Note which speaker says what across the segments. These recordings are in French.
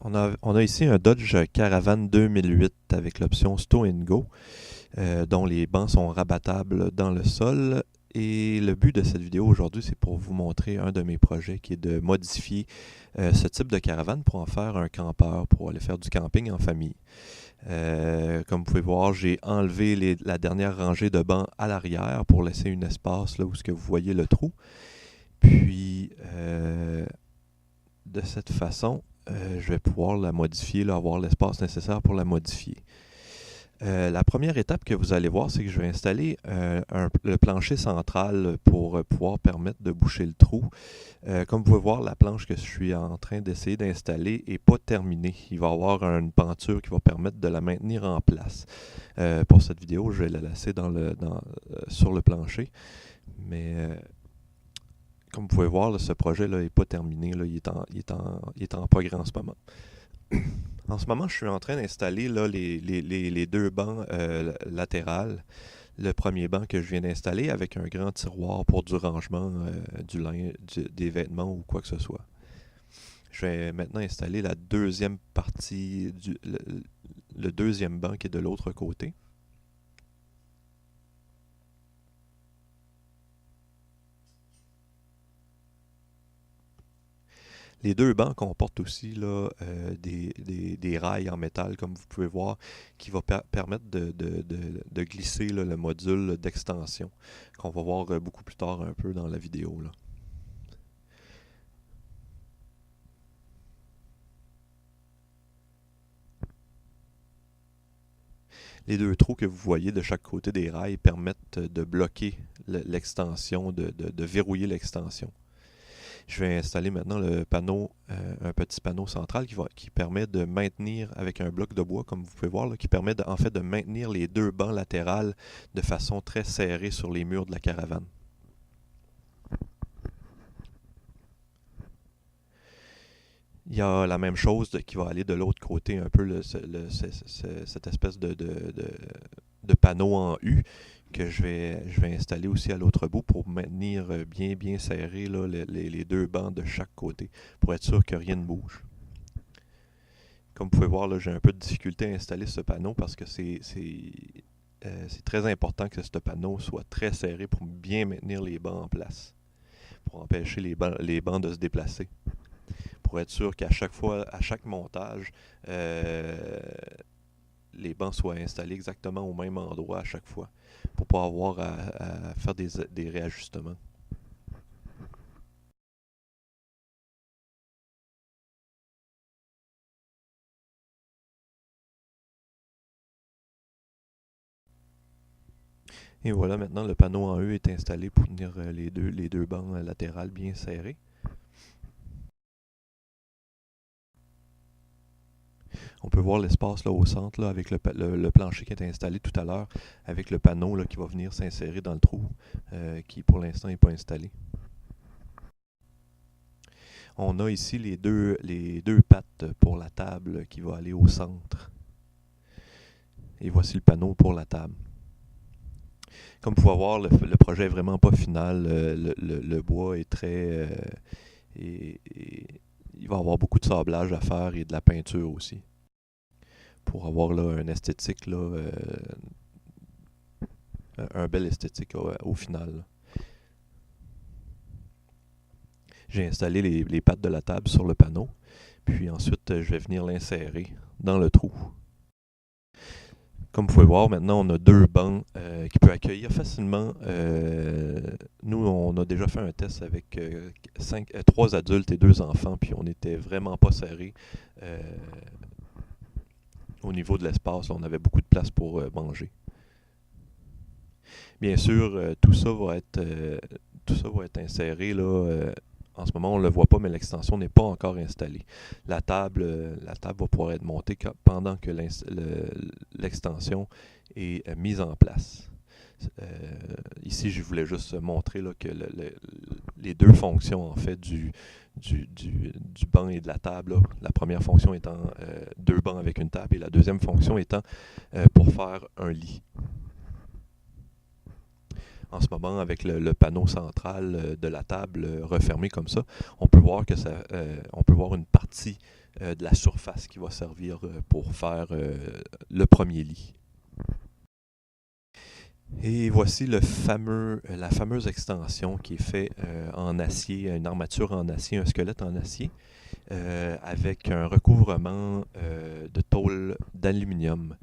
Speaker 1: On a ici un Dodge Caravan 2008 avec l'option Stow and Go, dont les bancs sont rabattables dans le sol. Et le but de cette vidéo aujourd'hui, c'est pour vous montrer un de mes projets qui est de modifier ce type de caravane pour en faire un campeur, pour aller faire du camping en famille. Comme vous pouvez voir, j'ai enlevé la dernière rangée de bancs à l'arrière pour laisser un espace là où ce que vous voyez le trou. Puis, de cette façon, je vais pouvoir la modifier, là, avoir l'espace nécessaire pour la modifier. La première étape que vous allez voir, c'est que je vais installer le plancher central pour pouvoir permettre de boucher le trou. Comme vous pouvez voir, la planche que je suis en train d'essayer d'installer n'est pas terminée. Il va y avoir une penture qui va permettre de la maintenir en place. Pour cette vidéo, je vais la laisser sur le plancher. Mais comme vous pouvez voir, là, ce projet-là n'est pas terminé. Là, il est en progrès en ce moment. En ce moment, je suis en train d'installer là, les deux bancs latérales. Le premier banc que je viens d'installer avec un grand tiroir pour du rangement du linge, des vêtements ou quoi que ce soit. Je vais maintenant installer la deuxième partie, le deuxième banc qui est de l'autre côté. Les deux bancs comportent aussi là, des rails en métal, comme vous pouvez voir, qui va permettre de glisser là, le module d'extension, qu'on va voir beaucoup plus tard un peu dans la vidéo, là. Les deux trous que vous voyez de chaque côté des rails permettent de bloquer l'extension, de verrouiller l'extension. Je vais installer maintenant le panneau, un petit panneau central qui permet de maintenir, avec un bloc de bois, comme vous pouvez voir, là, qui permet en fait de maintenir les deux bancs latérales de façon très serrée sur les murs de la caravane. Il y a la même chose qui va aller de l'autre côté, un peu cette espèce de panneau en U que je vais installer aussi à l'autre bout pour maintenir bien serré là, les deux bancs de chaque côté, pour être sûr que rien ne bouge. Comme vous pouvez voir, là, j'ai un peu de difficulté à installer ce panneau parce que c'est très important que ce panneau soit très serré pour bien maintenir les bancs en place, pour empêcher les bancs de se déplacer, pour être sûr qu'à chaque fois, à chaque montage, les bancs soient installés exactement au même endroit à chaque fois, pour pas avoir à faire des réajustements. Et voilà, maintenant le panneau en E est installé pour tenir les deux bancs latérales bien serrés. On peut voir l'espace là au centre là, avec le plancher qui est installé tout à l'heure, avec le panneau là, qui va venir s'insérer dans le trou, qui pour l'instant n'est pas installé. On a ici les deux pattes pour la table qui va aller au centre. Et voici le panneau pour la table. Comme vous pouvez voir, le projet est vraiment pas final. Le bois est très... il va y avoir beaucoup de sablage à faire et de la peinture aussi, pour avoir là un esthétique, là, un bel esthétique au final, là. J'ai installé les pattes de la table sur le panneau, puis ensuite je vais venir l'insérer dans le trou. Comme vous pouvez voir, maintenant on a deux bancs qui peuvent accueillir facilement. Nous, on a déjà fait un test avec 3 adultes et 2 enfants, puis on n'était vraiment pas serrés au niveau de l'espace. On avait beaucoup de place pour manger. Bien sûr, tout ça va être inséré là. En ce moment, on ne le voit pas, mais l'extension n'est pas encore installée. La table va pouvoir être montée pendant que l'extension est mise en place. Ici, je voulais juste montrer là, que les deux fonctions en fait du banc et de la table, là, la première fonction étant deux bancs avec une table et la deuxième fonction étant pour faire un lit. En ce moment, avec le panneau central de la table refermé comme ça, on peut voir que on peut voir une partie de la surface qui va servir pour faire le premier lit. Et voici la fameuse extension qui est faite en acier, une armature en acier, un squelette en acier, avec un recouvrement de tôle d'aluminium,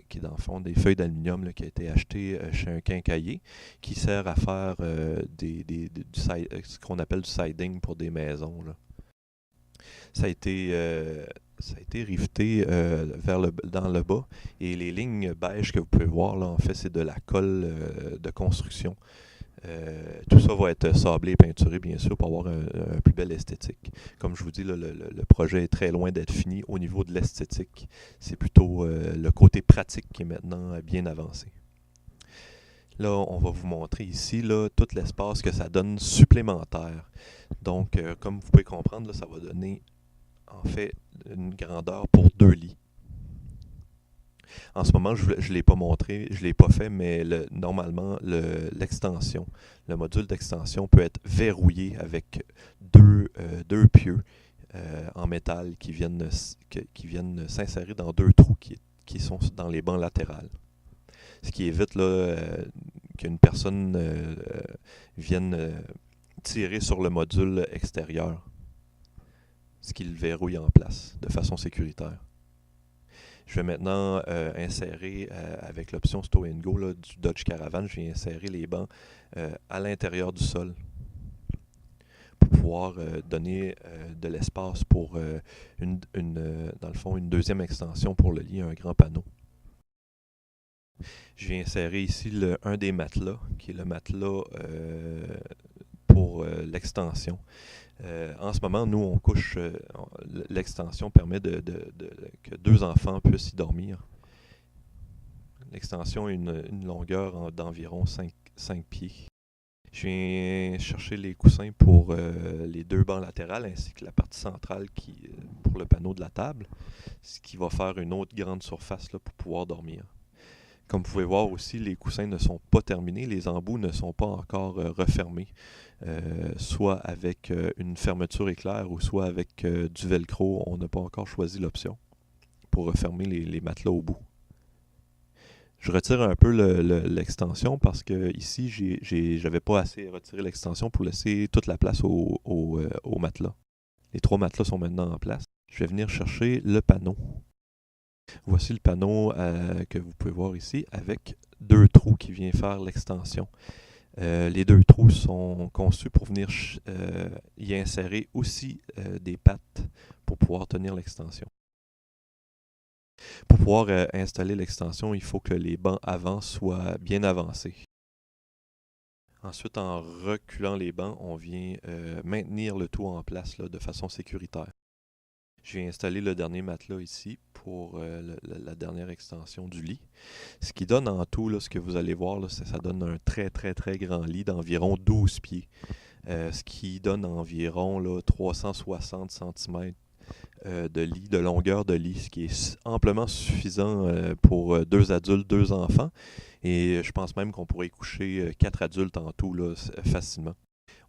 Speaker 1: qui est dans le fond des feuilles d'aluminium qui a été acheté chez un quincaillier, qui sert à faire ce qu'on appelle du siding pour des maisons, là. Ça a été riveté dans le bas, et les lignes beige que vous pouvez voir là, en fait, c'est de la colle de construction. Tout ça va être sablé et peinturé, bien sûr, pour avoir un plus belle esthétique. Comme je vous dis, là, le projet est très loin d'être fini au niveau de l'esthétique. C'est plutôt le côté pratique qui est maintenant bien avancé. Là, on va vous montrer ici là, tout l'espace que ça donne supplémentaire. Donc, comme vous pouvez comprendre, là, ça va donner en fait une grandeur pour 2 lits. En ce moment, je ne l'ai pas montré, je ne l'ai pas fait, mais normalement, l'extension, le module d'extension peut être verrouillé avec deux pieux en métal qui viennent s'insérer dans 2 trous qui sont dans les bancs latérales. Ce qui évite là, qu'une personne vienne tirer sur le module extérieur, ce qui le verrouille en place de façon sécuritaire. Je vais maintenant insérer, avec l'option Stow and Go là, du Dodge Caravan, je vais insérer les bancs à l'intérieur du sol pour pouvoir donner de l'espace pour dans le fond, une deuxième extension pour le lit, un grand panneau. Je vais insérer ici un des matelas, qui est le matelas pour l'extension. En ce moment, nous, on couche, l'extension permet que 2 enfants puissent y dormir. L'extension a une longueur d'environ 5 pieds. Je viens chercher les coussins pour les 2 bancs latérales ainsi que la partie centrale pour le panneau de la table, ce qui va faire une autre grande surface là, pour pouvoir dormir. Comme vous pouvez voir aussi, les coussins ne sont pas terminés, les embouts ne sont pas encore refermés, soit avec une fermeture éclair ou soit avec du velcro. On n'a pas encore choisi l'option pour refermer les matelas au bout. Je retire un peu l'extension parce que ici, j'avais pas assez retiré l'extension pour laisser toute la place au matelas. Les 3 matelas sont maintenant en place. Je vais venir chercher le panneau. Voici le panneau que vous pouvez voir ici avec 2 trous qui viennent faire l'extension. Les 2 trous sont conçus pour venir y insérer aussi des pattes pour pouvoir tenir l'extension. Pour pouvoir installer l'extension, il faut que les bancs avant soient bien avancés. Ensuite, en reculant les bancs, on vient maintenir le tout en place là, de façon sécuritaire. Je vais installer le dernier matelas ici pour la dernière extension du lit. Ce qui donne en tout, là, ce que vous allez voir, là, ça donne un très très très grand lit d'environ 12 pieds. Ce qui donne environ là, 360 cm de lit, de longueur de lit, ce qui est amplement suffisant pour 2 adultes, 2 enfants. Et je pense même qu'on pourrait y coucher 4 adultes en tout là, facilement.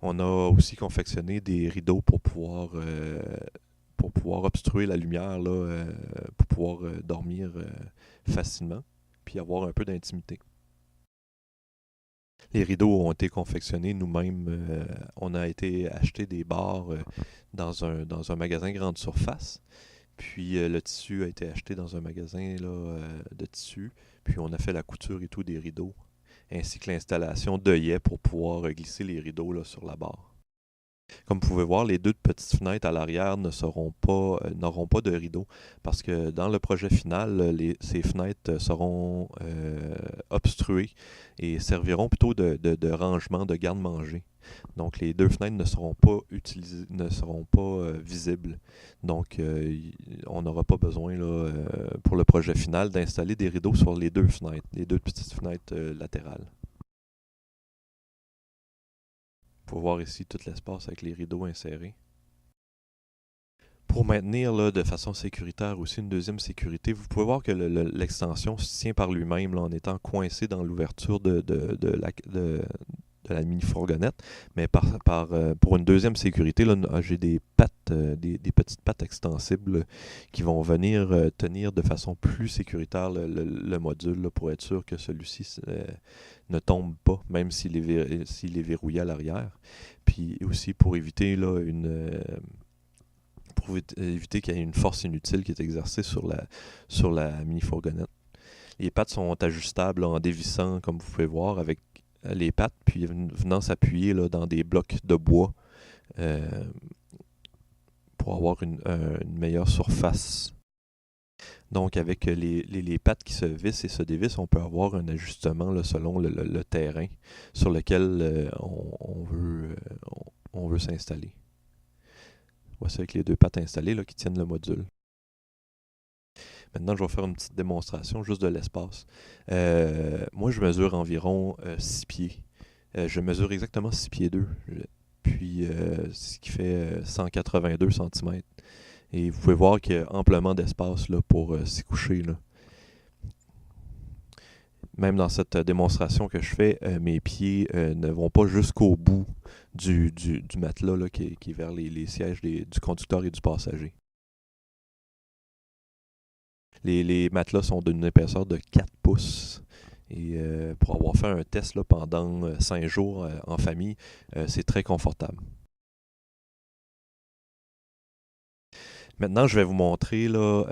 Speaker 1: On a aussi confectionné des rideaux pour pouvoir obstruer la lumière, là, pour pouvoir dormir facilement, puis avoir un peu d'intimité. Les rideaux ont été confectionnés nous-mêmes. On a été acheter des barres dans un magasin grande surface. Puis le tissu a été acheté dans un magasin là, de tissu. Puis on a fait la couture et tout des rideaux, ainsi que l'installation d'œillets pour pouvoir glisser les rideaux là, sur la barre. Comme vous pouvez voir, les 2 petites fenêtres à l'arrière n'auront pas de rideaux parce que dans le projet final, ces fenêtres seront obstruées et serviront plutôt de rangement, de garde-manger. Donc les 2 fenêtres ne seront pas utilisées, ne seront pas visibles. Donc on n'aura pas besoin là, pour le projet final d'installer des rideaux sur les 2 fenêtres, les 2 petites fenêtres latérales. Vous pouvez voir ici tout l'espace avec les rideaux insérés. Pour maintenir là, de façon sécuritaire aussi une deuxième sécurité, vous pouvez voir que l'extension se tient par lui-même là, en étant coincé dans l'ouverture de la mini-fourgonnette. Mais pour une deuxième sécurité, là, j'ai des pattes, des petites pattes extensibles qui vont venir tenir de façon plus sécuritaire le module là, pour être sûr que celui-ci ne tombe pas, même s'il est verrouillé à l'arrière. Puis aussi pour éviter là, pour éviter qu'il y ait une force inutile qui est exercée sur la mini-fourgonnette. Les pattes sont ajustables là, en dévissant, comme vous pouvez voir, avec les pattes, puis venant s'appuyer là, dans des blocs de bois pour avoir une meilleure surface. Donc, avec les pattes qui se vissent et se dévissent, on peut avoir un ajustement là, selon le terrain sur lequel on veut s'installer. Voici avec les deux pattes installées là, qui tiennent le module. Maintenant, je vais faire une petite démonstration juste de l'espace. Moi, je mesure environ 6 pieds. Je mesure exactement 6 pieds 2. Puis, ce qui fait 182 cm. Et vous pouvez voir qu'il y a amplement d'espace là, pour s'y coucher. Là. Même dans cette démonstration que je fais, mes pieds ne vont pas jusqu'au bout du matelas là, qui est vers les sièges du conducteur et du passager. Les matelas sont d'une épaisseur de 4 pouces. Et pour avoir fait un test là, pendant 5 jours en famille, c'est très confortable. Maintenant, je vais vous montrer là,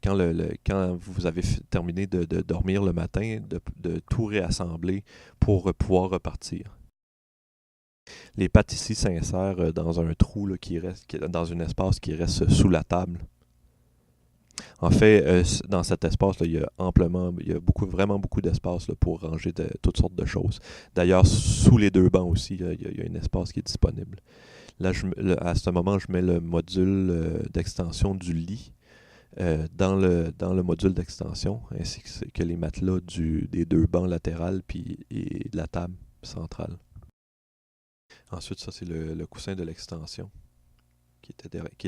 Speaker 1: quand vous avez terminé de dormir le matin, de tout réassembler pour pouvoir repartir. Les pattes ici s'insèrent dans un trou là, dans un espace qui reste sous la table. En fait, dans cet espace, là, il y a vraiment beaucoup d'espace pour ranger toutes sortes de choses. D'ailleurs, sous les deux bancs aussi, il y a un espace qui est disponible. Là, à ce moment, je mets le module d'extension du lit dans le module d'extension, ainsi que les matelas des deux bancs latérales et de la table centrale. Ensuite, ça, c'est le coussin de l'extension qui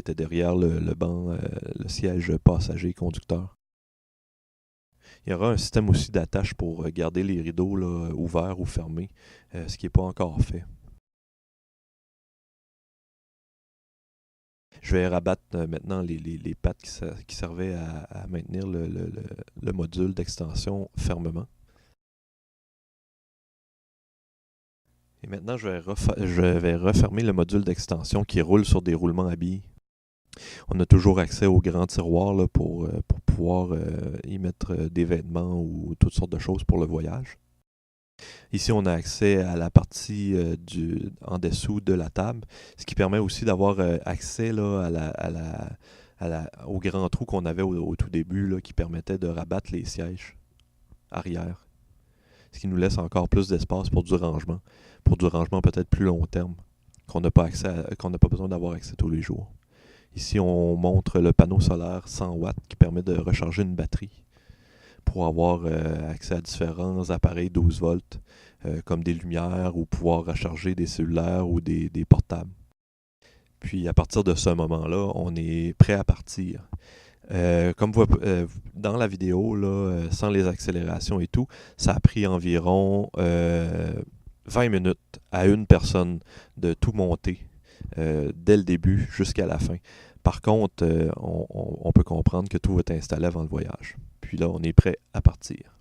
Speaker 1: était derrière le banc, le siège passager conducteur. Il y aura un système aussi d'attache pour garder les rideaux là, ouverts ou fermés, ce qui n'est pas encore fait. Je vais rabattre maintenant les pattes qui servaient à maintenir le module d'extension fermement. Et maintenant, je vais refermer le module d'extension qui roule sur des roulements à billes. On a toujours accès au grand tiroir là, pour pouvoir y mettre des vêtements ou toutes sortes de choses pour le voyage. Ici, on a accès à la partie en dessous de la table, ce qui permet aussi d'avoir accès là, au grand trou qu'on avait au tout début, là, qui permettait de rabattre les sièges arrière. Ce qui nous laisse encore plus d'espace pour du rangement peut-être plus long terme, qu'on n'a pas besoin d'avoir accès tous les jours. Ici, on montre le panneau solaire 100 watts qui permet de recharger une batterie pour avoir accès à différents appareils 12 volts, comme des lumières ou pouvoir recharger des cellulaires ou des portables. Puis à partir de ce moment-là, on est prêt à partir. Comme vous dans la vidéo, là, sans les accélérations et tout, ça a pris environ 20 minutes à une personne de tout monter dès le début jusqu'à la fin. Par contre, on peut comprendre que tout va être installé avant le voyage. Puis là, on est prêt à partir.